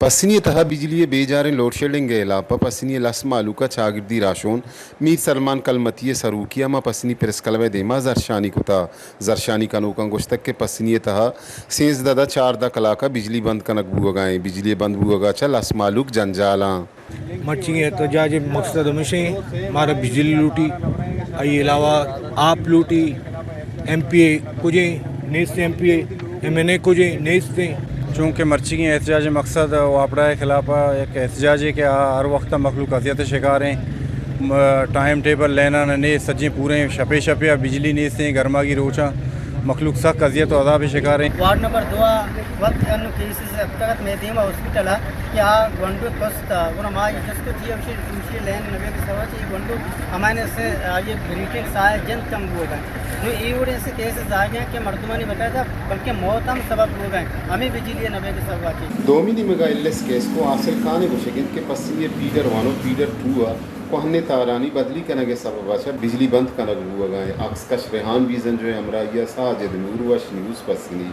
पस्सिनी तहा बिजली बेजारें load shedding लापा पस्सिनी लसमा लुका चागिर्दी राशोन मीर सलमान कलमती सरूकिया मा पस्सिनी पिरस्कलवे देमा जरशानी कुता जरशानी कनोकं गुश्तक के पस्सिनी तहा सेंस ददा चार दा कलाका बिजली बंद कनक बुगाएं बिजली बंद बुगा चल असमालुक जंजाला मर्ची एहतजाज मकसद हमेशा हमारा बिजली लूटी आई अलावा आप लूटी MP कुछ नेस्त MP MNA कुछ नेस्त चूँकि मर्ची की एहतजाज मकसद वापड़ा के खिलाफ एक एहतजाज है कि हर वक्त मखलूक अजियत शिकार हैं टाइम टेबल लेना ने सजें पूरे छपे छपे बिजली नहीं से गर्मा की रोचा मखलूक सख्त अजियत और अदाब शिकार हैं। वार्ड नंबर 2 वक्त केसेस अक्तगत में थी हॉस्पिटल या गंडू कस्त मा जिसको थी अवश्य लेन नवे सवा ಈ गंडू हमारे से ये ब्रीटिंग साय जन कम हो गए तो ये वजह से केसेस आ गए कि मर्दमा ने बताया था बल्कि मौत हम सबब हो गए हमें बिजली नवे के सवा की दोमिनी मेगाइलस केस को हासिल खाने को शकिन के पस्सिनी पीडर वानो पीडर 2 कोहने तारानी बदली कनगे सबब बिजली बंद कनग बुगाएं अक्स कश रेहान बीजन जो है हमरा या साजिद नूर वश न्यूज़ पस्सिनी।